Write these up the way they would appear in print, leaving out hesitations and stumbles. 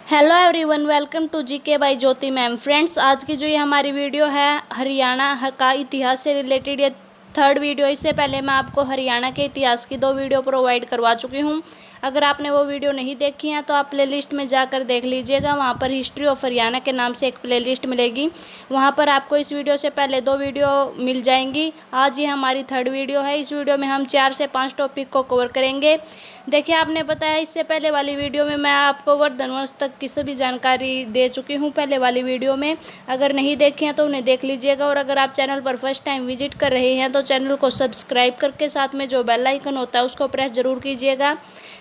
Hello everyone, welcome to GK by Jyoti ma'am. Friends, आज की जो ये हमारी वीडियो है हरियाणा का इतिहास से रिलेटेड, ये थर्ड वीडियो। इससे पहले मैं आपको हरियाणा के इतिहास की 2 वीडियो प्रोवाइड करवा चुकी हूँ। अगर आपने वो वीडियो नहीं देखी है तो आप प्लेलिस्ट में जाकर देख लीजिएगा। वहाँ पर हिस्ट्री ऑफ हरियाणा के नाम से एक प्लेलिस्ट मिलेगी, वहाँ पर आपको इस वीडियो से पहले 2 वीडियो मिल जाएंगी। आज ये हमारी थर्ड वीडियो है। इस वीडियो में हम 4 से 5 टॉपिक को कवर करेंगे। देखिए, आपने बताया इससे पहले वाली वीडियो में मैं आपको वर्धन वंश तक की सभी जानकारी दे चुकी हूँ पहले वाली वीडियो में। अगर नहीं देखे हैं तो उन्हें देख लीजिएगा। और अगर आप चैनल पर फर्स्ट टाइम विजिट कर रहे हैं तो चैनल को सब्सक्राइब करके साथ में जो बेल आइकन होता है उसको प्रेस जरूर कीजिएगा,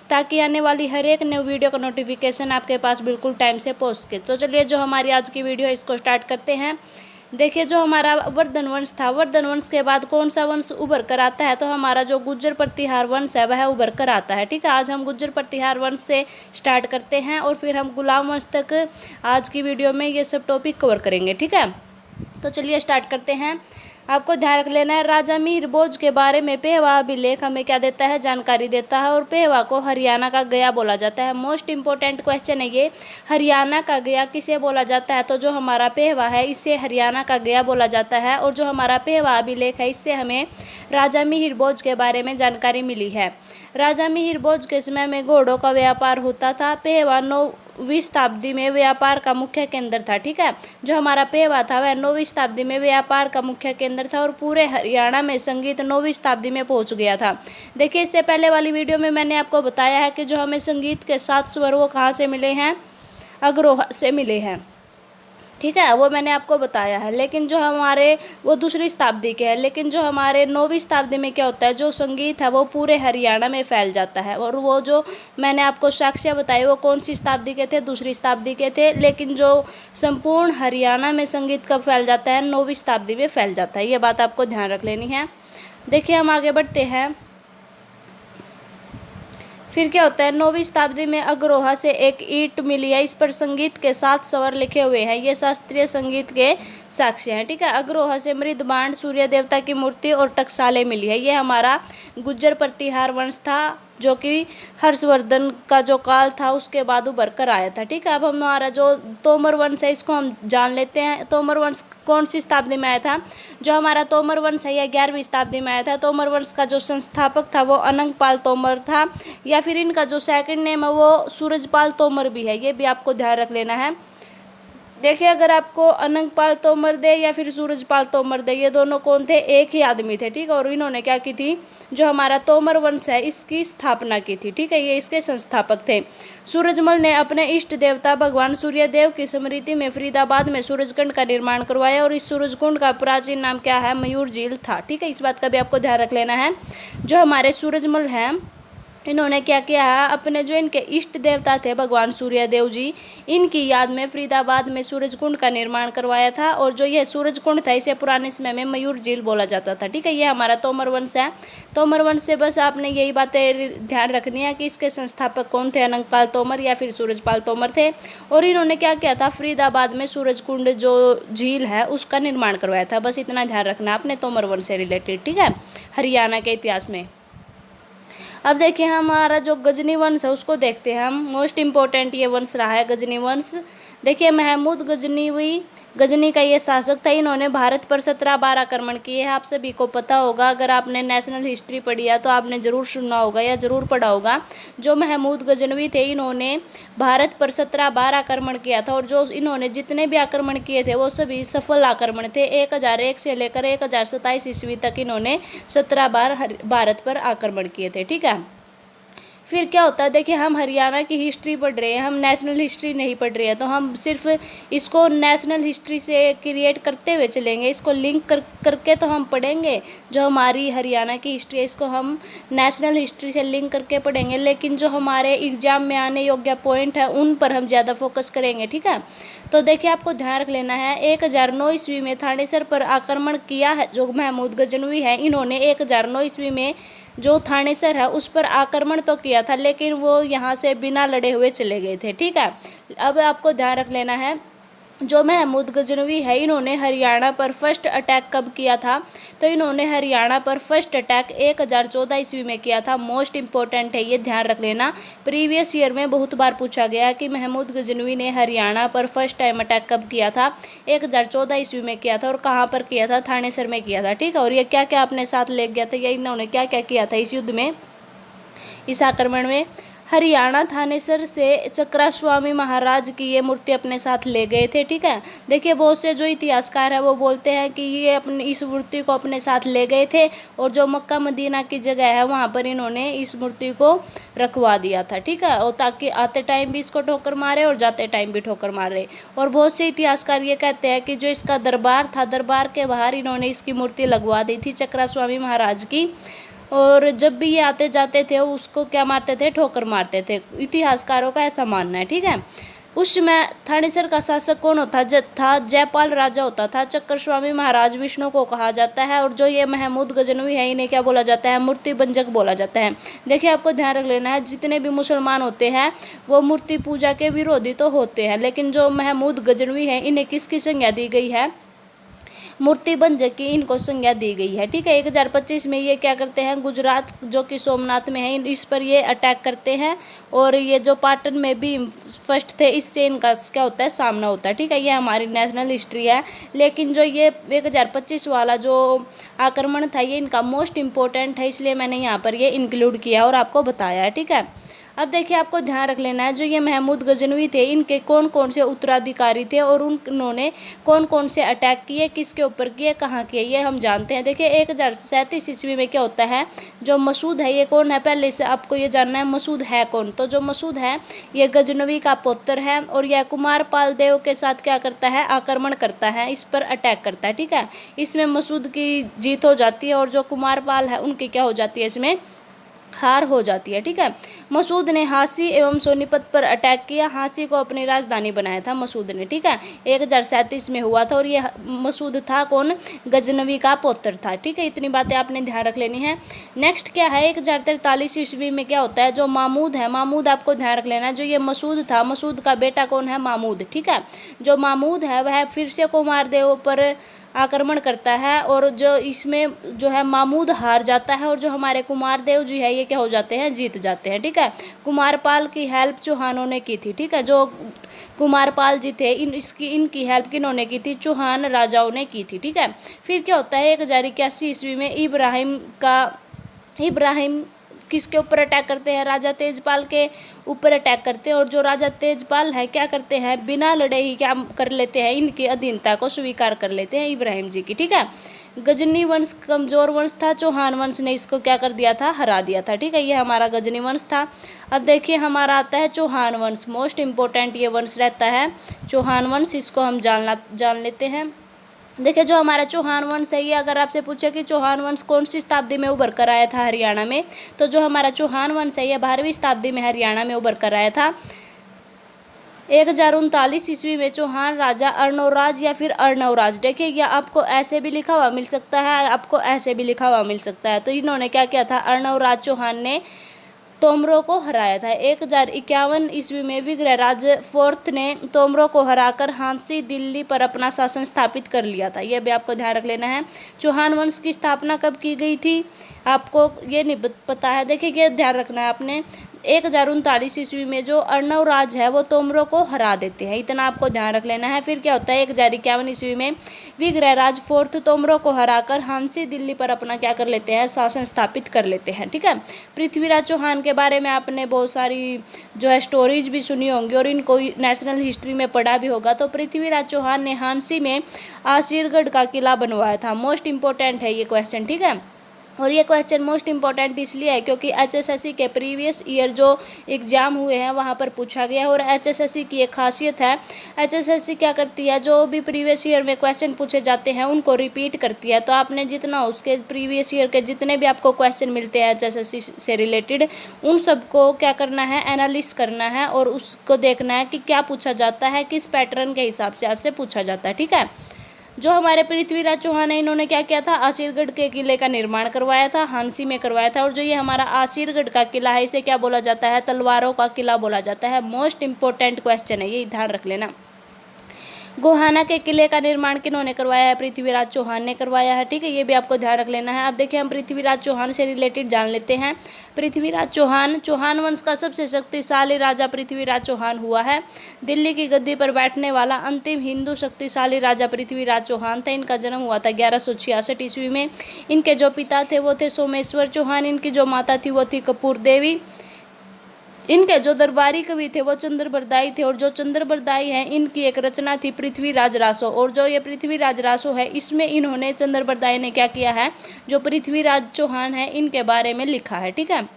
ताकि आने वाली हर एक न्यू वीडियो का नोटिफिकेशन आपके पास बिल्कुल टाइम से पहुँच सके। तो चलिए, जो हमारी आज की वीडियो है इसको स्टार्ट करते हैं। देखिए, जो हमारा वर्धन वंश था, वर्धन वंश के बाद कौन सा वंश उभर कर आता है? तो हमारा जो गुर्जर प्रतिहार वंश है वह उभर कर आता है। ठीक है, आज हम गुर्जर प्रतिहार वंश से स्टार्ट करते हैं और फिर हम गुलाम वंश तक आज की वीडियो में ये सब टॉपिक कवर करेंगे। ठीक है, तो चलिए स्टार्ट करते हैं। आपको ध्यान रख लेना है, राजा मिहिर भोज के बारे में पेहवा अभिलेख हमें क्या देता है? जानकारी देता है। और पेहवा को हरियाणा का गया बोला जाता है। मोस्ट इंपॉर्टेंट क्वेश्चन है ये, हरियाणा का गया किसे बोला जाता है? तो जो हमारा पेहवा है इसे हरियाणा का गया बोला जाता है। और जो हमारा पेहवा अभिलेख है इससे हमें राजा मिहिर भोज के बारे में जानकारी मिली है। राजा मिहिर भोज के समय में घोड़ों का व्यापार होता था। पेहवा 9वीं शताब्दी में व्यापार का मुख्य केंद्र था। ठीक है, जो हमारा पेहवा था वह 9वीं शताब्दी में व्यापार का मुख्य केंद्र था। और पूरे हरियाणा में संगीत 9वीं शताब्दी में पहुंच गया था। देखिए, इससे पहले वाली वीडियो में मैंने आपको बताया है कि जो हमें संगीत के 7 स्वर वो कहाँ से मिले हैं? अग्रोहा से मिले हैं। ठीक है, वो मैंने आपको बताया है। लेकिन जो हमारे वो दूसरी शताब्दी के हैं। लेकिन जो हमारे 9वीं शताब्दी में क्या होता है, जो संगीत है वो पूरे हरियाणा में फैल जाता है। और वो जो मैंने आपको साक्ष्य बताए वो कौन सी शताब्दी के थे? दूसरी शताब्दी के थे। लेकिन जो संपूर्ण हरियाणा में संगीत कब फैल जाता है? 9वीं शताब्दी में फैल जाता है। ये बात आपको ध्यान रख लेनी है। देखिए, हम आगे बढ़ते हैं। फिर क्या होता है, 9वीं शताब्दी में अग्रोहा से एक ईंट मिली है, इस पर संगीत के 7 स्वर लिखे हुए हैं। ये शास्त्रीय संगीत के साक्ष्य हैं। ठीक है, अग्रोहा से मृदबांड, सूर्य देवता की मूर्ति और टकसालें मिली है। ये हमारा गुज्जर प्रतिहार वंश था, जो कि हर्षवर्धन का जो काल था उसके बाद उभर कर आया था। ठीक है, अब हमारा जो तोमर वंश है इसको हम जान लेते हैं। तोमर वंश कौन सी शताब्दी में आया था? जो हमारा तोमर वंश है यह 11वीं शताब्दी में आया था। तोमर वंश का जो संस्थापक था वो अनंगपाल तोमर था, या फिर इनका जो सेकंड नेम है वो सूरजपाल तोमर भी है। ये भी आपको ध्यान रख लेना है। देखिए, अगर आपको अनंगपाल तोमर दे या फिर सूरजपाल तोमर दे, ये दोनों कौन थे? एक ही आदमी थे। ठीक है, और इन्होंने क्या की थी? जो हमारा तोमर वंश है इसकी स्थापना की थी। ठीक है, ये इसके संस्थापक थे। सूरजमल ने अपने इष्ट देवता भगवान सूर्यदेव की स्मृति में फरीदाबाद में सूरजकुंड का निर्माण करवाया। और इस सूरजकुंड का प्राचीन नाम क्या है? मयूर झील था। ठीक है, इस बात का भी आपको ध्यान रख लेना है। जो हमारे सूरजमल हैं इन्होंने क्या किया है, अपने जो इनके इष्ट देवता थे भगवान सूर्यदेव जी, इनकी याद में फरीदाबाद में सूरजकुंड का निर्माण करवाया था। और जो ये सूरजकुंड था इसे पुराने समय में मयूर झील बोला जाता था। ठीक है, ये हमारा तोमर वंश है। तोमर वंश से बस आपने यही बातें ध्यान रखनी है कि इसके संस्थापक कौन थे? अनंगपाल तोमर या फिर सूरजपाल तोमर थे। और इन्होंने क्या किया था? फरीदाबाद में सूरजकुंड जो झील है उसका निर्माण करवाया था। बस इतना ध्यान रखना अपने तोमर वंश से रिलेटेड। ठीक है, हरियाणा के इतिहास में। अब देखिए, हमारा जो गजनी वंश है उसको देखते हैं हम। मोस्ट इम्पोर्टेंट ये वंश रहा है गजनी वंश। देखिए, महमूद गजनी का ये शासक था। इन्होंने भारत पर 17 बार आक्रमण किए हैं। आप सभी को पता होगा, अगर आपने नेशनल हिस्ट्री पढ़ी है तो आपने ज़रूर सुना होगा या ज़रूर पढ़ा होगा। जो महमूद गजनवी थे इन्होंने भारत पर 17 बार आक्रमण किया था। और जो इन्होंने जितने भी आक्रमण किए थे वो सभी सफल आक्रमण थे। 1001 से लेकर 1027 ईस्वी तक इन्होंने 17 बार भारत पर आक्रमण किए थे। ठीक है, फिर क्या होता है, देखिए हम हरियाणा की हिस्ट्री पढ़ रहे हैं, हम नेशनल हिस्ट्री नहीं पढ़ रहे हैं। तो हम सिर्फ इसको नेशनल हिस्ट्री से क्रिएट करते हुए चलेंगे, इसको लिंक करके तो हम पढ़ेंगे। जो हमारी हरियाणा की हिस्ट्री है इसको हम नेशनल हिस्ट्री से लिंक करके पढ़ेंगे। लेकिन जो हमारे एग्जाम में आने योग्य पॉइंट है उन पर हम ज़्यादा फोकस करेंगे। ठीक है, तो देखिए आपको ध्यान रख लेना है। 1009 ईस्वी में थानेसर पर आक्रमण किया है जो महमूद गजनवी है। इन्होंने 1009 ईस्वी में जो थानेसर है उस पर आक्रमण तो किया था, लेकिन वो यहाँ से बिना लड़े हुए चले गए थे। ठीक है, अब आपको ध्यान रख लेना है जो महमूद गजनवी है, इन्होंने हरियाणा पर फर्स्ट अटैक कब किया था? तो इन्होंने हरियाणा पर फर्स्ट अटैक 1014 ईस्वी में किया था। मोस्ट इंपॉर्टेंट है, ये ध्यान रख लेना। प्रीवियस ईयर में बहुत बार पूछा गया कि महमूद गजनवी ने हरियाणा पर फर्स्ट टाइम अटैक कब किया था? 1014 ईस्वी में किया था। और कहाँ पर किया था? थानेसर में किया था। ठीक है, और ये क्या क्या अपने साथ ले गया था, या इन्होंने क्या क्या किया था इस युद्ध में, इस आक्रमण में? हरियाणा थानेसर से चक्रास्वामी महाराज की ये मूर्ति अपने साथ ले गए थे। ठीक है, देखिए बहुत से जो इतिहासकार है वो बोलते हैं कि ये अपनी इस मूर्ति को अपने साथ ले गए थे, और जो मक्का मदीना की जगह है वहाँ पर इन्होंने इस मूर्ति को रखवा दिया था। ठीक है, और ताकि आते टाइम भी इसको ठोकर मारे और जाते टाइम भी ठोकर मारे। और बहुत से इतिहासकार ये कहते हैं कि जो इसका दरबार था, दरबार के बाहर इन्होंने इसकी मूर्ति लगवा दी थी चक्रास्वामी महाराज की, और जब भी ये आते जाते थे उसको क्या मारते थे? ठोकर मारते थे। इतिहासकारों का ऐसा मानना है। ठीक है, उस समय थानेसर का शासक कौन होता था? जयपाल राजा होता था। चक्रस्वामी महाराज विष्णु को कहा जाता है, और जो ये महमूद गजनवी है इन्हें क्या बोला जाता है? मूर्ति भंजक बोला जाता है। देखिए आपको ध्यान रख लेना है, जितने भी मुसलमान होते हैं वो मूर्ति पूजा के विरोधी तो होते हैं, लेकिन जो महमूद गजनवी है इन्हें किसकी संज्ञा दी गई है? मूर्ति भंजक की इनको संज्ञा दी गई है। ठीक है, 1025 में ये क्या करते हैं? गुजरात जो कि सोमनाथ में है, इस पर ये अटैक करते हैं, और ये जो पाटन में भी फर्स्ट थे, इससे इनका क्या होता है? सामना होता है। ठीक है, ये हमारी नेशनल हिस्ट्री है। लेकिन जो ये 1025 वाला जो आक्रमण था ये इनका मोस्ट इम्पोर्टेंट है, इसलिए मैंने यहाँ पर ये इंक्लूड किया और आपको बताया है। ठीक है, अब देखिए आपको ध्यान रख लेना है, जो ये महमूद गजनवी थे इनके कौन कौन से उत्तराधिकारी थे, और उन्होंने कौन कौन से अटैक किए, किसके ऊपर किए, कहाँ किए, ये हम जानते हैं। देखिए 1037 ईस्वी में क्या होता है? जो मसूद है ये कौन है? पहले से आपको ये जानना है मसूद है कौन। तो जो मसूद है ये गजनवी का पुत्र है, और यह कुमारपाल देव के साथ क्या करता है? आक्रमण करता है, इस पर अटैक करता है। ठीक है, इसमें मसूद की जीत हो जाती है, और जो कुमारपाल है उनकी क्या हो जाती है? इसमें हार हो जाती है। ठीक है, मसूद ने हांसी एवं सोनीपत पर अटैक किया। हांसी को अपनी राजधानी बनाया था मसूद ने। ठीक है, 1037 में हुआ था, और ये मसूद था कौन? गजनवी का पुत्र था। ठीक है, इतनी बातें आपने ध्यान रख लेनी है। नेक्स्ट क्या है? 1043 ईस्वी में क्या होता है? जो मामूद है, मामूद आपको ध्यान रख लेना है, जो ये मसूद था, मसूद का बेटा कौन है? मामूद। ठीक है, जो मामूद है वह फिर से कुमार देव पर आक्रमण करता है, और जो इसमें जो है मामूद हार जाता है, और जो हमारे कुमार देव जी है ये क्या हो जाते हैं? जीत जाते हैं। ठीक है, कुमारपाल की हेल्प चौहानों ने की थी। ठीक है, जो कुमारपाल जी थे इनकी हेल्प किन्होंने की थी? चौहान राजाओं ने की थी। ठीक है, फिर क्या होता है? 1081 ईस्वी में इब्राहिम किसके ऊपर अटैक करते हैं? राजा तेजपाल के ऊपर अटैक करते हैं, और जो राजा तेजपाल है क्या करते हैं? बिना लड़े ही क्या कर लेते हैं? इनकी अधीनता को स्वीकार कर लेते हैं इब्राहिम जी की। ठीक है, गजनी वंश कमजोर वंश था, चौहान वंश ने इसको क्या कर दिया था? हरा दिया था। ठीक है, ये हमारा गजनी वंश था। अब देखिए हमारा आता है चौहान वंश। मोस्ट इंपॉर्टेंट ये वंश रहता है चौहान वंश, इसको हम जान लेते हैं। देखिए जो हमारा चौहान वंश है ये, अगर आपसे पूछे कि चौहान वंश कौन सी शताब्दी में उभर कर आया था हरियाणा में, तो जो हमारा चौहान वंश है ये 12वीं शताब्दी में हरियाणा में उभर कर आया था। 1039 ईस्वी में चौहान राजा अर्णवराज या फिर अर्णवराज, देखिए ये आपको ऐसे भी लिखा हुआ मिल सकता है, आपको ऐसे भी लिखा हुआ मिल सकता है। तो इन्होंने क्या किया था? अर्णवराज चौहान ने तोमरों को हराया था। 1051 ईस्वी में विग्रहराज फोर्थ ने तोमरों को हराकर हांसी दिल्ली पर अपना शासन स्थापित कर लिया था। यह भी आपको ध्यान रख लेना है। चौहान वंश की स्थापना कब की गई थी? आपको ये नहीं पता है, देखिए ये ध्यान रखना है आपने। 1039 ईस्वी में जो अर्णव राज है वो तोमरों को हरा देते हैं, इतना आपको ध्यान रख लेना है। फिर क्या होता है? 1051 ईस्वी में विग्रहराज फोर्थ तोमरों को हराकर हांसी दिल्ली पर अपना क्या कर लेते हैं? शासन स्थापित कर लेते हैं। ठीक है, पृथ्वीराज चौहान के बारे में आपने बहुत सारी जो है स्टोरीज भी सुनी होंगी और इनको नेशनल हिस्ट्री में पढ़ा भी होगा। तो पृथ्वीराज चौहान ने हांसी में आशीरगढ़ का किला बनवाया था। मोस्ट इंपॉर्टेंट है ये क्वेश्चन। ठीक है, और ये क्वेश्चन मोस्ट इंपॉर्टेंट इसलिए है क्योंकि एचएसएससी के प्रीवियस ईयर जो एग्ज़ाम हुए हैं वहाँ पर पूछा गया है। और एचएसएससी की एक खासियत है, एचएसएससी क्या करती है, जो भी प्रीवियस ईयर में क्वेश्चन पूछे जाते हैं उनको रिपीट करती है। तो आपने जितना उसके प्रीवियस ईयर के जितने भी आपको क्वेश्चन मिलते हैं एचएसएससी से रिलेटेड, उन सबको क्या करना है? एनालिस करना है और उसको देखना है कि क्या पूछा जाता है, किस पैटर्न के हिसाब से आपसे पूछा जाता है। ठीक है, जो हमारे पृथ्वीराज चौहान है इन्होंने क्या किया था? आशीरगढ़ के किले का निर्माण करवाया था, हांसी में करवाया था। और जो ये हमारा आशीरगढ़ का किला है इसे क्या बोला जाता है? तलवारों का किला बोला जाता है। मोस्ट इंपॉर्टेंट क्वेश्चन है, ये ध्यान रख लेना। गोहाना के किले का निर्माण किन्होंने करवाया है? पृथ्वीराज चौहान ने करवाया है। ठीक है, ये भी आपको ध्यान रख लेना है। अब देखिए हम पृथ्वीराज चौहान से रिलेटेड जान लेते हैं। पृथ्वीराज चौहान, चौहान वंश का सबसे शक्तिशाली राजा पृथ्वीराज चौहान हुआ है। दिल्ली की गद्दी पर बैठने वाला अंतिम हिंदू शक्तिशाली राजा पृथ्वीराज चौहान था। इनका जन्म हुआ था 1166 ईस्वी में। इनके जो पिता थे वो थे सोमेश्वर चौहान, इनकी जो माता थी वो थी कपूर देवी। इनके जो दरबारी कवि थे वो चंद्रबरदाई थे, और जो चंद्रबरदाई हैं इनकी एक रचना थी पृथ्वीराज रासो। और जो ये पृथ्वीराज रासो है इसमें इन्होंने, चंद्रबरदाई ने क्या किया है, जो पृथ्वीराज चौहान है इनके बारे में लिखा है। ठीक है,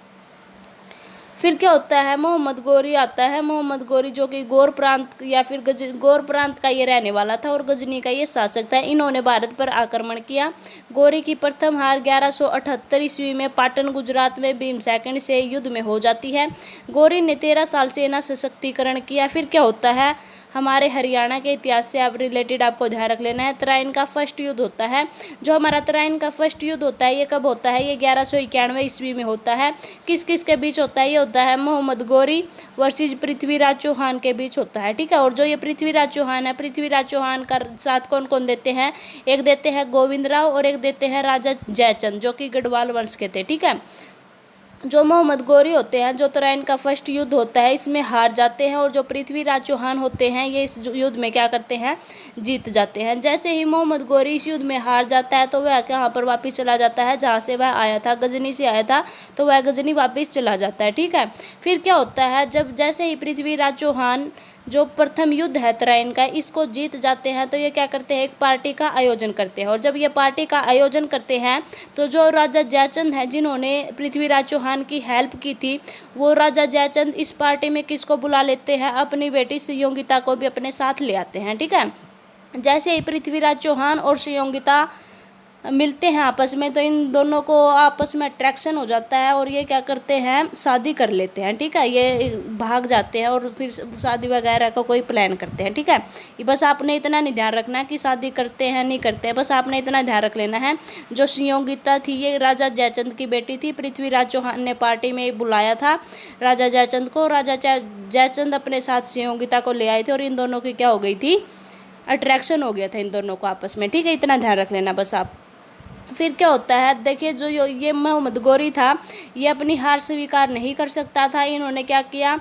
फिर क्या होता है, मोहम्मद गोरी आता है। मोहम्मद गोरी जो कि गौर प्रांत या फिर गौर प्रांत का ये रहने वाला था और गजनी का ये शासक था। इन्होंने भारत पर आक्रमण किया। गोरी की प्रथम हार 1178 ईस्वी में पाटन गुजरात में भीमसेन से युद्ध में हो जाती है। गोरी ने 13 साल सेना सशक्तिकरण किया। फिर क्या होता है, हमारे हरियाणा के इतिहास से आप रिलेटेड आपको ध्यान रख लेना है। तराइन का फर्स्ट युद्ध होता है। जो हमारा तराइन का फर्स्ट युद्ध होता है ये कब होता है, ये 1191 ईस्वी में होता है। किस किस के बीच होता है, ये होता है मोहम्मद गोरी वर्सेस पृथ्वीराज चौहान के बीच होता है। ठीक है, और जो ये पृथ्वीराज चौहान है, पृथ्वीराज चौहान का साथ कौन कौन देते हैं, एक देते हैं गोविंद राव और एक देते हैं राजा जयचंद जो कि गढ़वाल वंश के थे। ठीक है, जो मोहम्मद गोरी होते हैं, जो तराइन का फर्स्ट युद्ध होता है इसमें हार जाते हैं, और जो पृथ्वीराज चौहान होते हैं ये इस युद्ध में क्या करते हैं, जीत जाते हैं। जैसे ही मोहम्मद गोरी इस युद्ध में हार जाता है तो वह कहाँ पर वापस चला जाता है, जहाँ से वह आया था, गजनी से आया था, तो वह गजनी वापस चला जाता है। ठीक है, फिर क्या होता है, जब जैसे ही पृथ्वीराज चौहान जो प्रथम युद्ध है तराइन का इसको जीत जाते हैं तो ये क्या करते हैं, एक पार्टी का आयोजन करते हैं। और जब ये पार्टी का आयोजन करते हैं तो जो राजा जयचंद हैं जिन्होंने पृथ्वीराज चौहान की हेल्प की थी, वो राजा जयचंद इस पार्टी में किसको बुला लेते हैं, अपनी बेटी संयोगिता को भी अपने साथ ले आते हैं। ठीक है, जैसे ही पृथ्वीराज चौहान और संयोगिता मिलते हैं आपस में तो इन दोनों को आपस में अट्रैक्शन हो जाता है और ये क्या करते हैं, शादी कर लेते हैं। ठीक है, ये भाग जाते हैं और फिर शादी वगैरह का कोई प्लान करते हैं। ठीक है, बस आपने इतना नहीं ध्यान रखना कि शादी करते हैं नहीं करते हैं, बस आपने इतना ध्यान रख लेना है। जो संयोगिता थी ये राजा जयचंद की बेटी थी। पृथ्वीराज चौहान ने पार्टी में बुलाया था राजा जयचंद को, राजा जयचंद अपने साथ संयोगिता को ले आए थे और इन दोनों की क्या हो गई थी, अट्रैक्शन हो गया था इन दोनों को आपस में। ठीक है, इतना ध्यान रख लेना बस आप। फिर क्या होता है, देखिए जो ये मोहम्मद गोरी था ये अपनी हार स्वीकार नहीं कर सकता था। इन्होंने क्या किया,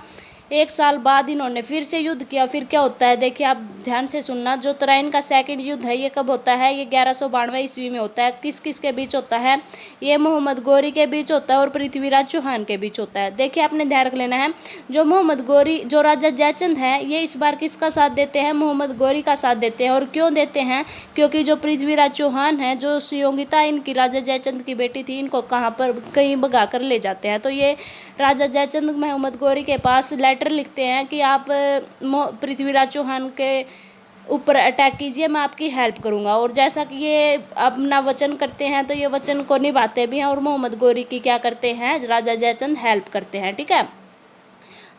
1 साल बाद इन्होंने फिर से युद्ध किया। फिर क्या होता है, देखिए आप ध्यान से सुनना, जो तराइन का सेकंड युद्ध है ये कब होता है, ये 1192 ईस्वी में होता है। किस किस के बीच होता है, ये मोहम्मद गोरी के बीच होता है और पृथ्वीराज चौहान के बीच होता है। देखिए आपने ध्यान रख लेना है, जो मोहम्मद गोरी, जो राजा जयचंद है ये इस बार किसका साथ देते हैं, मोहम्मद गोरी का साथ देते हैं। और क्यों देते हैं, क्योंकि जो पृथ्वीराज चौहान है, जो संयोगिता इनकी राजा जयचंद की बेटी थी, इनको कहाँ पर कहीं भगा कर ले जाते हैं। तो ये राजा जयचंद मोहम्मद गोरी के पास लेटर लिखते हैं कि आप पृथ्वीराज चौहान के ऊपर अटैक कीजिए, मैं आपकी हेल्प करूंगा। और जैसा कि ये अपना वचन करते हैं तो ये वचन को निभाते भी हैं और मोहम्मद गोरी की क्या करते हैं, राजा जयचंद हेल्प करते हैं। ठीक है,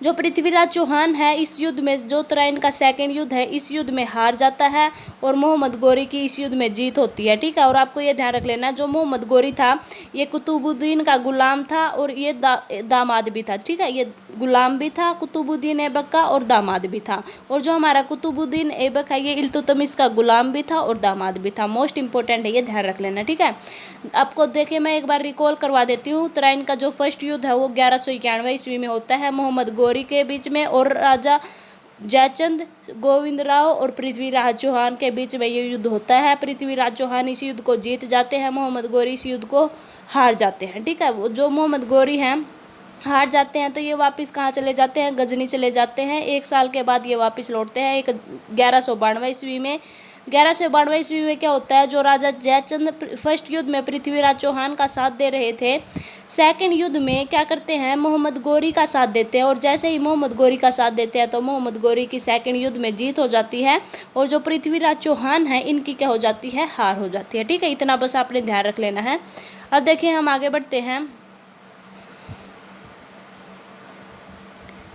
जो पृथ्वीराज चौहान है इस युद्ध में, जो तराइन का सेकंड युद्ध है, इस युद्ध में हार जाता है और मोहम्मद गोरी की इस युद्ध में जीत होती है। ठीक है, और आपको ये ध्यान रख लेना, जो मोहम्मद गोरी था ये कुतुबुद्दीन का गुलाम था और ये दामाद भी था। ठीक है, ये गुलाम भी था कुतुबुद्दीन ऐबक का और दामाद भी था। और जो हमारा कुतुबुद्दीन ऐबक है ये इल्तुतमिश का गुलाम भी था और दामाद भी था। मोस्ट इंपॉर्टेंट है, ये ध्यान रख लेना। ठीक है, आपको देखिए मैं एक बार रिकॉल करवा देती हूँ। तराइन का जो फर्स्ट युद्ध है वो 1191 ईस्वी में होता है मोहम्मद गोरी के बीच में और राजा जयचंद, गोविंद राव और पृथ्वीराज चौहान के बीच में ये युद्ध होता है। पृथ्वीराज चौहान इस युद्ध को जीत जाते हैं, मोहम्मद गोरी इस युद्ध को हार जाते हैं। ठीक है, वो जो मोहम्मद गोरी हैं हार जाते हैं तो ये वापस कहाँ चले जाते हैं, गजनी चले जाते हैं। 1 साल के बाद ये वापस लौटते हैं 1192 ईस्वी में। 1192 ईस्वी में क्या होता है, जो राजा जयचंद फर्स्ट युद्ध में पृथ्वीराज चौहान का साथ दे रहे थे, सेकंड युद्ध में क्या करते हैं, मोहम्मद गोरी का साथ देते हैं। और जैसे ही मोहम्मद गोरी का साथ देते हैं तो मोहम्मद गोरी की सेकंड युद्ध में जीत हो जाती है और जो पृथ्वीराज चौहान है इनकी क्या हो जाती है, हार हो जाती है। ठीक है, इतना बस आपने ध्यान रख लेना है। अब देखिए हम आगे बढ़ते हैं।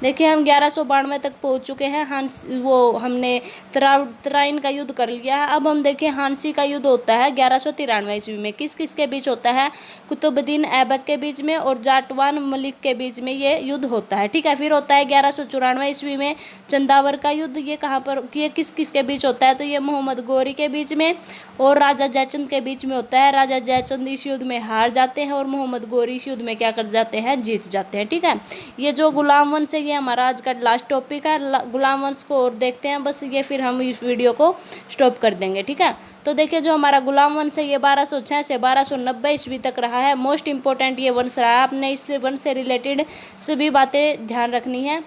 देखिए हम 1192 तक पहुंच चुके हैं। हमने तराइन का युद्ध कर लिया है। अब हम देखिए हांसी का युद्ध होता है 1193 ईस्वी में। किस किस के बीच होता है? कुतुबुद्दीन ऐबक के बीच में और जाटवान मलिक के बीच में ये युद्ध होता है, ठीक है। फिर होता है 1194 ईस्वी में चंदावर का युद्ध। ये कहाँ पर, ये किस किस के बीच होता है? तो ये मोहम्मद गौरी के बीच में और राजा जयचंद के बीच में होता है। राजा जयचंद इस युद्ध में हार जाते हैं और मोहम्मद गौरी इस युद्ध में क्या कर जाते हैं? जीत जाते हैं, ठीक है। ये जो गुलाम वंश है ये हमारा आज का लास्ट टॉपिक है। गुलाम वंश को और देखते हैं बस, ये फिर हम इस वीडियो को स्टॉप कर देंगे, ठीक है। तो देखिए जो हमारा गुलाम वंश है ये 1206 से 1290 ईस्वी तक रहा है। मोस्ट इंपॉर्टेंट ये वंश रहा है। आपने इस वंश से रिलेटेड सभी बातें ध्यान रखनी है।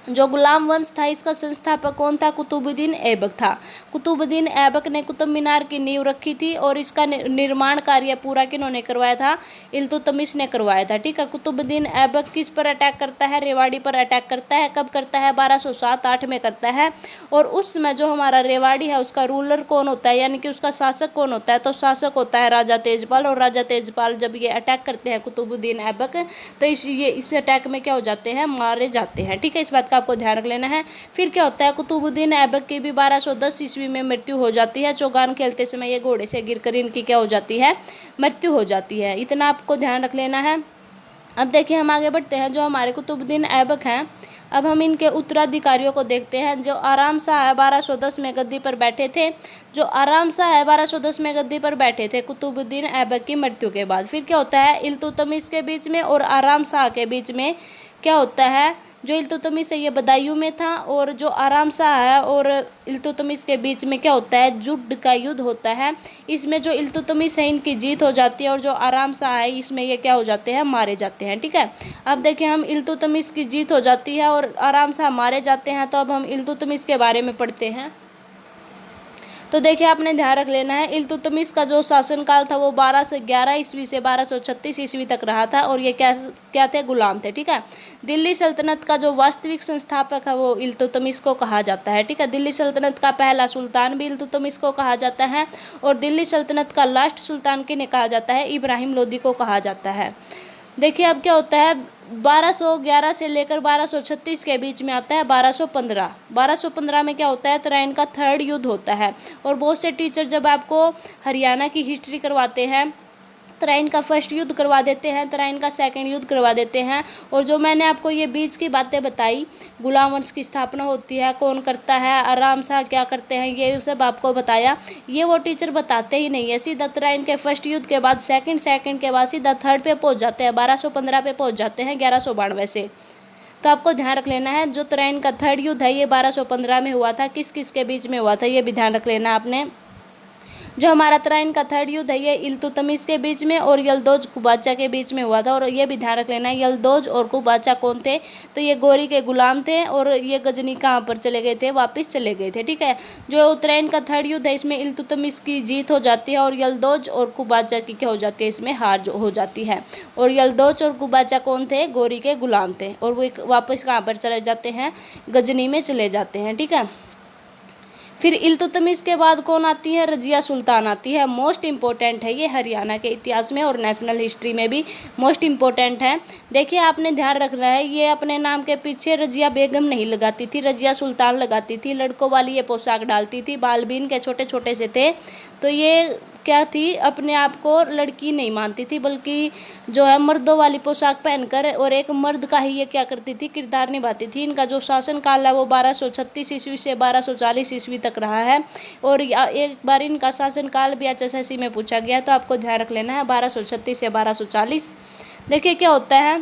जो गुलाम वंश था इसका संस्थापक कौन था? कुतुबुद्दीन ऐबक था। कुतुबुद्दीन ऐबक ने कुतुब मीनार की नींव रखी थी और इसका निर्माण कार्य पूरा किन्होंने करवाया था? इल्तुतमिश ने करवाया था, ठीक है। कुतुबुद्दीन ऐबक किस पर अटैक करता है? रेवाड़ी पर अटैक करता है। कब करता है? 1207-8 में करता है। और उस समय जो हमारा रेवाड़ी है उसका रूलर कौन होता है, यानी कि उसका शासक कौन होता है? तो शासक होता है राजा तेजपाल। और राजा तेजपाल जब ये अटैक करते हैं कुतुबुद्दीन ऐबक, तो इस अटैक में क्या हो जाते हैं? मारे जाते हैं, ठीक है। इस बात का आपको ध्यान रख लेना है। फिर क्या होता है? कुतुबुद्दीन ऐबक की भी 1210 ईस्वी में मृत्यु हो जाती है। चौगान खेलते समय ये घोड़े से गिरकर इनकी क्या हो जाती है? मृत्यु हो जाती है। इतना आपको ध्यान रख लेना है। अब देखिए हम आगे बढ़ते हैं। जो हमारे कुतुबुद्दीन ऐबक हैं, अब हम इनके उत्तराधिकारियों को देखते हैं। जो आराम शाह है 1210 में गद्दी पर बैठे थे। जो आराम शाह है 1210 में गद्दी पर बैठे थे कुतुबुद्दीन ऐबक की मृत्यु के बाद। फिर क्या होता है? इल्तुतमिश के बीच में और आराम शाह के बीच में क्या होता है? जो इल्तुतमिश है ये बदायूं में था और जो आराम शाह है और इल्तुतमिश के बीच में क्या होता है? जुड्ड का युद्ध होता है। इसमें जो इल्तुतमिश है इनकी जीत हो जाती है और जो आराम शाह है इसमें ये क्या हो जाते हैं? मारे जाते हैं, ठीक है। अब देखिए हम इल्तुतमिश की जीत हो जाती है और आराम शाह मारे जाते हैं। तो अब हम इल्तुतमिश के बारे में पढ़ते हैं। तो देखिए आपने ध्यान रख लेना है। इल्तुतमिश का जो शासनकाल था वो 12 से 11 ईस्वी से 1236 ईस्वी तक रहा था और ये क्या थे? गुलाम थे, ठीक है। दिल्ली सल्तनत का जो वास्तविक संस्थापक है वो इल्तुतमिश को कहा जाता है, ठीक है। दिल्ली सल्तनत का पहला सुल्तान भी इल्तुतमिश को कहा जाता है और दिल्ली सल्तनत का लास्ट सुल्तान किन्हें कहा जाता है? इब्राहिम लोदी को कहा जाता है। देखिए अब क्या होता है? 1211 से लेकर 1236 के बीच में आता है 1215 में क्या होता है? तराइन का थर्ड युद्ध होता है। और बहुत से टीचर जब आपको हरियाणा की हिस्ट्री करवाते हैं तराइन का फर्स्ट युद्ध करवा देते हैं, तराइन का सेकंड युद्ध करवा देते हैं। और जो मैंने आपको ये बीच की बातें बताई, गुलाम वंश की स्थापना होती है, कौन करता है, आराम शाह क्या करते हैं, ये सब आपको बताया, ये वो टीचर बताते ही नहीं है। सीधा तराइन के फर्स्ट युद्ध के बाद सेकंड के बाद सीधा थर्ड पे पहुंच जाते हैं, 1215 पे पहुंच जाते हैं 1192 से। तो आपको ध्यान रख लेना है। जो तराइन का थर्ड युद्ध है ये 1215 में हुआ था। किस किस के बीच में हुआ था ये भी ध्यान रख लेना आपने। जो हमारा तराइन का थर्ड युद्ध है ये इल्तुतमिश के बीच में और यल्दौज कुबाचा के बीच में हुआ था। और ये भी ध्यान रख लेना है यल्दौज और कुबाचा कौन थे? तो ये गौरी के गुलाम थे और ये गजनी कहाँ पर चले गए थे? वापस चले गए थे, ठीक है। जो तराइन का थर्ड युद्ध है इसमें इल्तुतमिश की जीत हो जाती है और यल्दौज और कुबाचा की क्या हो जाती है? इसमें हार हो जाती है। और यल्दौज और कुबाचा कौन थे? गौरी के गुलाम थे और वो वापस कहाँ पर चले जाते हैं? गजनी में चले जाते हैं, ठीक है। फिर इल्तुतमिश के बाद कौन आती है? रजिया सुल्तान आती है। मोस्ट इंपॉर्टेंट है ये हरियाणा के इतिहास में और नेशनल हिस्ट्री में भी मोस्ट इंपॉर्टेंट है। देखिए आपने ध्यान रखना है, ये अपने नाम के पीछे रजिया बेगम नहीं लगाती थी, रजिया सुल्तान लगाती थी। लड़कों वाली ये पोशाक डालती थी, बाल भी इनके छोटे छोटे से थे। तो ये क्या थी? अपने आप को लड़की नहीं मानती थी बल्कि जो है मर्दों वाली पोशाक पहनकर और एक मर्द का ही ये क्या करती थी? किरदार निभाती थी। इनका जो शासनकाल है वो 1236 ईस्वी से 1240 ईस्वी तक रहा है। और एक बार इनका शासनकाल भी HSSC में पूछा गया, तो आपको ध्यान रख लेना है 1236 से 1240। देखिए क्या होता है,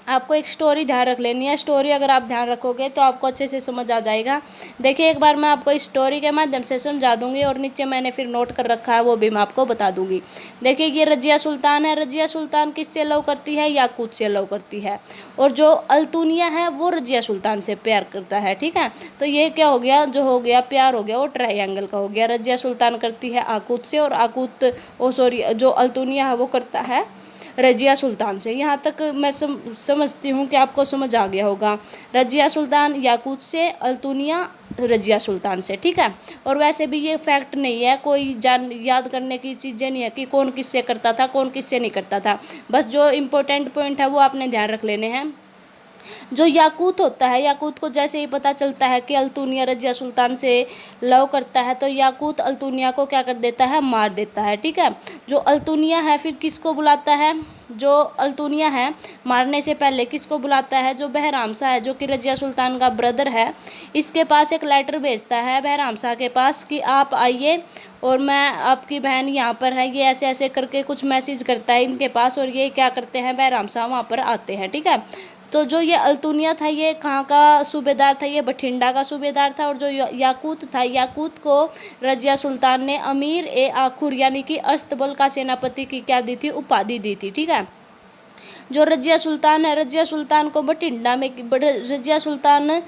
आपको एक स्टोरी ध्यान रख लेनी है। स्टोरी अगर आप ध्यान रखोगे तो आपको अच्छे से समझ आ जाएगा। देखिए एक बार मैं आपको इस स्टोरी के माध्यम से समझा दूंगी और नीचे मैंने फिर नोट कर रखा है वो भी मैं आपको बता दूंगी। देखिए ये रजिया सुल्तान है। रजिया सुल्तान किससे लव करती है? याकूत से लव करती है। और जो अल्तुनिया है वो रजिया सुल्तान से प्यार करता है, ठीक है। तो ये क्या हो गया? जो हो गया प्यार हो गया वो ट्रायंगल का हो गया। रजिया सुल्तान करती है आकूत से और जो अल्तुनिया है वो करता है रजिया सुल्तान से। यहाँ तक मैं समझती हूँ कि आपको समझ आ गया होगा। रजिया सुल्तान याकूत से, अल्तुनिया रजिया सुल्तान से, ठीक है। और वैसे भी ये फैक्ट नहीं है, कोई याद करने की चीज़ें नहीं है कि कौन किससे करता था कौन किससे नहीं करता था। बस जो इम्पोर्टेंट पॉइंट है वो आपने ध्यान रख लेने हैं। जो याकूत होता है, याकूत को जैसे ही पता चलता है कि अल्तुनिया रजिया सुल्तान से लव करता है तो याकूत अल्तुनिया को क्या कर देता है, मार देता है। ठीक है, जो अल्तुनिया है फिर किसको बुलाता है, जो अल्तुनिया है मारने से पहले किसको बुलाता है, जो बहराम शाह है जो कि रजिया सुल्तान का ब्रदर है, इसके पास एक लेटर भेजता है बहराम शाह के पास कि आप आइए और मैं आपकी बहन यहाँ पर है, ये ऐसे ऐसे करके कुछ मैसेज करता है इनके पास, और ये क्या करते हैं, बहराम शाह वहाँ पर आते हैं। ठीक है, तो जो ये अल्तुनिया था ये कहाँ का सूबेदार था, ये बठिंडा का सूबेदार था, और जो याकूत था, याकूत को रजिया सुल्तान ने अमीर ए आखुर यानी कि अस्तबल का सेनापति की क्या दी थी, उपाधि दी थी। ठीक है, जो रजिया सुल्तान है, रजिया सुल्तान को बठिंडा में, रजिया सुल्तान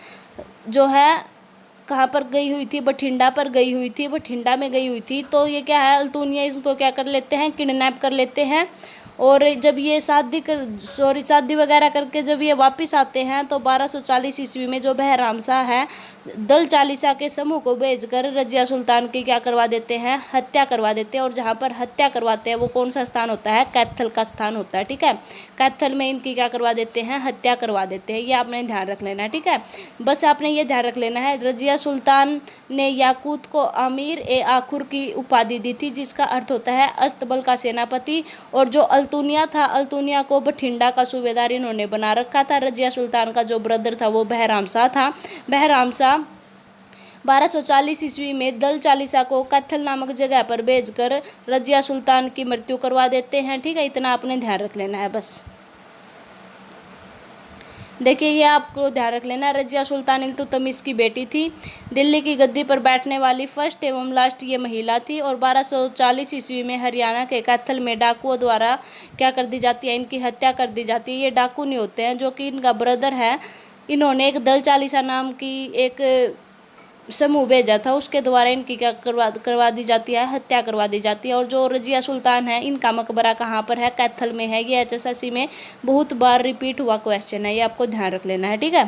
जो है कहाँ पर गई हुई थी, बठिंडा पर गई हुई थी, बठिंडा में गई हुई थी। तो ये क्या है, अल्तुनिया इसको क्या कर लेते हैं, किडनैप कर लेते हैं, और जब ये शादी वगैरह करके जब ये वापस आते हैं तो 1240 ईस्वी में जो बहराम शाह है दल चालीसा के समूह को भेजकर रजिया सुल्तान की क्या करवा देते हैं, हत्या करवा देते हैं। और जहाँ पर हत्या करवाते हैं वो कौन सा स्थान होता है, कैथल का स्थान होता है। ठीक है, कैथल में इनकी क्या करवा देते हैं, हत्या करवा देते हैं। ये आपने ध्यान रख लेना है। ठीक है, बस आपने ये ध्यान रख लेना है, रजिया सुल्तान ने याकूत को अमीर ए आखुर की उपाधि दी थी जिसका अर्थ होता है अस्तबल का सेनापति, और जो अल्तुनिया था, अल्तुनिया को बठिंडा का सूबेदार इन्होंने बना रखा था। रजिया सुल्तान का जो ब्रदर था वो बहराम शाह था। बहराम शाह 1240 ईस्वी में दल चालीसा को कैथल नामक जगह पर भेजकर रजिया सुल्तान की मृत्यु करवा देते हैं। ठीक है, इतना आपने ध्यान रख लेना है। बस देखिए, ये आपको ध्यान रख लेना, रजिया सुल्तान इल्तुतमिश की बेटी थी, दिल्ली की गद्दी पर बैठने वाली फर्स्ट एवं लास्ट ये महिला थी, और 1240 ईस्वी में हरियाणा के कैथल में डाकुओं द्वारा क्या कर दी जाती है, इनकी हत्या कर दी जाती है। ये डाकू नहीं होते हैं, जो कि इनका ब्रदर है, इन्होंने एक दल चालीसा नाम की एक समूह भेजा था, उसके द्वारा इनकी क्या करवा दी जाती है, हत्या करवा दी जाती है। और जो रजिया सुल्तान है इनका मकबरा कहाँ पर है, कैथल में है। ये HSSC में बहुत बार रिपीट हुआ क्वेश्चन है, ये आपको ध्यान रख लेना है। ठीक है,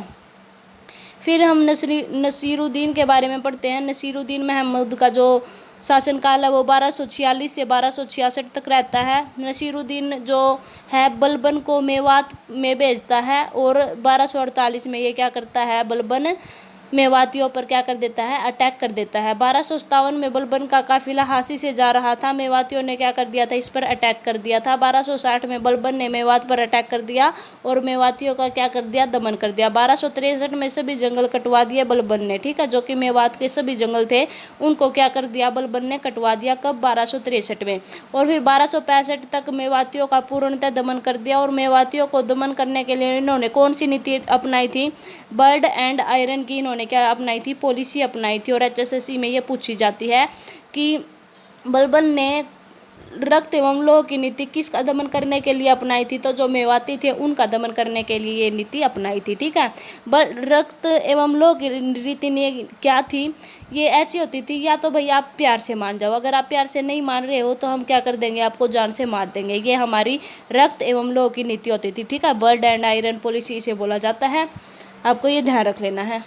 फिर हम नसीरुद्दीन के बारे में पढ़ते हैं। नसीरुद्दीन महमूद का जो शासनकाल है वो 1246 से 1266 तक रहता है। नसीरुद्दीन जो है बलबन को मेवात में भेजता है, और 1248 में ये क्या करता है, बलबन मेवातियों पर क्या कर देता है, अटैक कर देता है। 1257 में बलबन का काफिला हासी से जा रहा था, मेवातियों ने क्या कर दिया था, इस पर अटैक कर दिया था। 1260 में बलबन ने मेवात पर अटैक कर दिया और मेवातियों का क्या कर दिया, दमन कर दिया। 1263 में सभी जंगल कटवा दिए बलबन ने। ठीक है, जो कि मेवात के सभी जंगल थे उनको क्या कर दिया, बलबन ने कटवा दिया। कब, 1263 में। और फिर 1265 तक मेवातियों का पूर्णतः दमन कर दिया, और मेवातियों को दमन करने के लिए इन्होंने कौन सी नीति अपनाई थी, बर्ड एंड आयरन की इन्होंने क्या अपनाई थी, पॉलिसी अपनाई थी। और HSSC में ये पूछी जाती है कि बलबन ने रक्त एवं लोह की नीति किसका दमन करने के लिए अपनाई थी, तो जो मेवाती थे उनका दमन करने के लिए ये नीति अपनाई थी। ठीक है, रक्त एवं लोह की रीति क्या थी, ये ऐसी होती थी, या तो भाई आप प्यार से मान जाओ, अगर आप प्यार से नहीं मान रहे हो तो हम क्या कर देंगे, आपको जान से मार देंगे। ये हमारी रक्त एवं लोह की नीति होती थी। ठीक है, बर्ड एंड आयरन पॉलिसी इसे बोला जाता है, आपको ये ध्यान रख लेना है।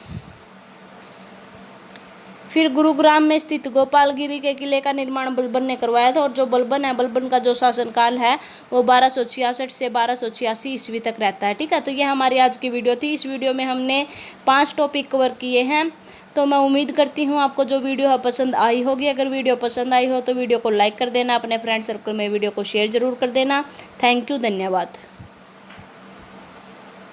फिर गुरुग्राम में स्थित गोपालगिरी के किले का निर्माण बलबन ने करवाया था, और जो बलबन है, बलबन का जो शासनकाल है वो 1266 से 1286 ईस्वी तक रहता है। ठीक है, तो ये हमारी आज की वीडियो थी। इस वीडियो में हमने 5 टॉपिक कवर किए हैं। तो मैं उम्मीद करती हूँ आपको जो वीडियो है पसंद आई होगी। अगर वीडियो पसंद आई हो तो वीडियो को लाइक कर देना, अपने फ्रेंड सर्कल में वीडियो को शेयर ज़रूर कर देना। थैंक यू, धन्यवाद।